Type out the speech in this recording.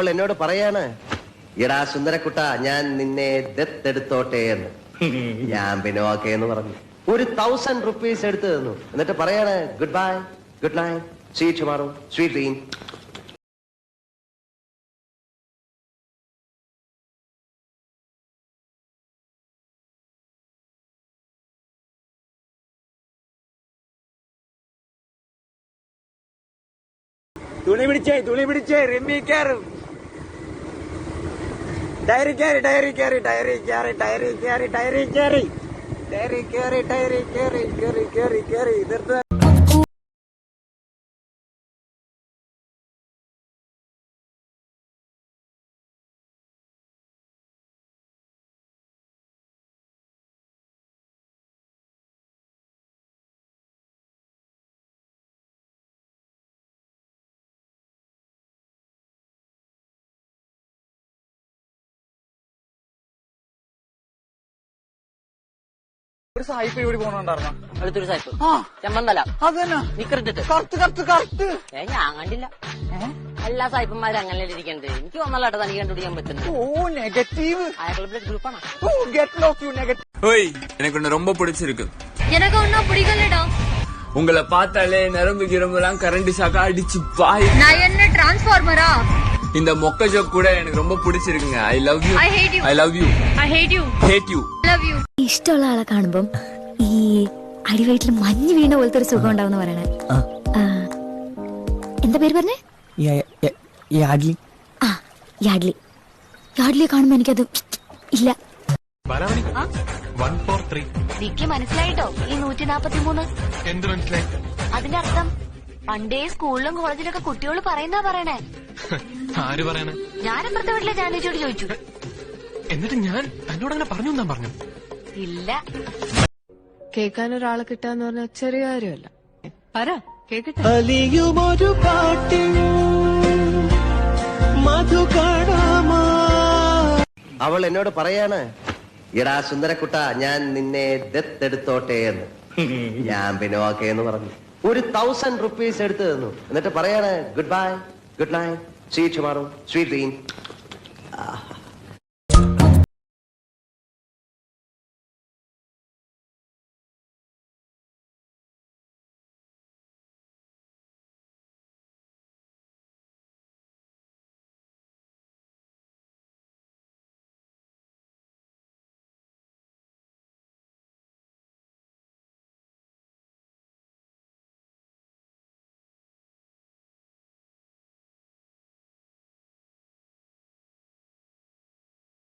അവൾ എന്നോട് പറയാണ്, എടാ സുന്ദരക്കുട്ട, ഞാൻ നിന്നെ ദത്തെടുത്തോട്ടെ എന്ന്. ഞാൻ പിന്നെ ഓക്കെ എന്ന് പറഞ്ഞു. 1000 rupees എടുത്തു തന്നു. എന്നിട്ട് പറയാണ്, good bye, good night, see you tomorrow, sweet dream. തുണി പിടിച്ചേ റിമ്മി കയറും. ഡയറി ഇതിർത്ത് ഒരു സായിപ്പ് ഇവിടെ പോണുണ്ടായിരുന്ന അടുത്തൊരു സായിപ്പ് ചെമ്മന്തല അത് തന്നെ നിക്കറിട്ടിട്ട് കറുത്ത് ഞാൻ കണ്ടില്ല. എല്ലാ സായിപ്പന്മാരും അങ്ങനെ ഇരിക്കണത്. എനിക്ക് വന്നല്ലാട്ടോ തനിക്ക് കണ്ടുപിടിക്കാൻ പറ്റുന്നത്. ഓ നെഗറ്റീവ് അയാളുടെ ഗ്രൂപ്പാണ്. ഓ ഗെറ്റ് ലോസ്റ്റ് യു നെഗറ്റീവ്. ஓய், எனக்கு ஒண்ணு ரொம்ப பிடிச்சிருக்கு. எனக்கு ஒன்னும் பிடிக்கலடா. உங்களை பார்த்தாலே நரம்பு கிரம்பெல்லாம் கரண்ட் ஷாக்கா அடிச்சு பாய். நான் என்ன டிரான்ஸ்ஃபார்மரா? இந்த மொக்க ஜோக் கூட எனக்கு ரொம்ப பிடிச்சிருக்குங்க. I love you. I hate you. I love you. I hate you. Hate you. Love you. ഇഷ്ടമുള്ള ആളെ കാണുമ്പം ഈ അടിവയറ്റിൽ മഞ്ഞ് വീണ പോലത്തെ ഒരു സുഖം ഉണ്ടാവുന്ന പറയണേ. എന്താ പേര് പറഞ്ഞേ? യാഡ്ലി. ആ യാഡ്ലി. യാഡ്ലിയെ കാണുമ്പോ എനിക്കത് ഇല്ല. നിക്ക് മനസ്സിലായിട്ടോ ഈ 143? എന്ത് മനസ്സിലായി? അതിന്റെ അർത്ഥം പണ്ടേ സ്കൂളിലും കോളേജിലൊക്കെ കുട്ടികൾ പറയുന്നാ പറയണേ. ആര് പറയണേ? ഞാനപ്പുറത്തെ വീട്ടിലെ ജാനേച്ചിയോട് ചോദിച്ചു. എന്നിട്ട് ഞാൻ എന്നോട് അങ്ങനെ പറഞ്ഞു എന്നാ പറഞ്ഞു? ഇല്ല. കേൾക്കാൻ ഒരാളെ കിട്ടാന്ന് പറഞ്ഞാൽ ചെറിയ കാര്യമല്ല. പറ കേക്കട്ടെ. അലിയുമൊരു പാട്ടിൽ മധു കാണാമോ. അവൾ എന്നോട് പറയാണ്, എടാ സുന്ദരക്കുട്ട, ഞാൻ നിന്നെ ദത്തെടുത്തോട്ടെ എന്ന്. ഞാൻ പിന്നെ ഓക്കെ എന്ന് പറഞ്ഞു. 1000 rupees എടുത്തു തന്നു. എന്നിട്ട് പറയാണ്, good bye, good night, see you tomorrow, sweet dream.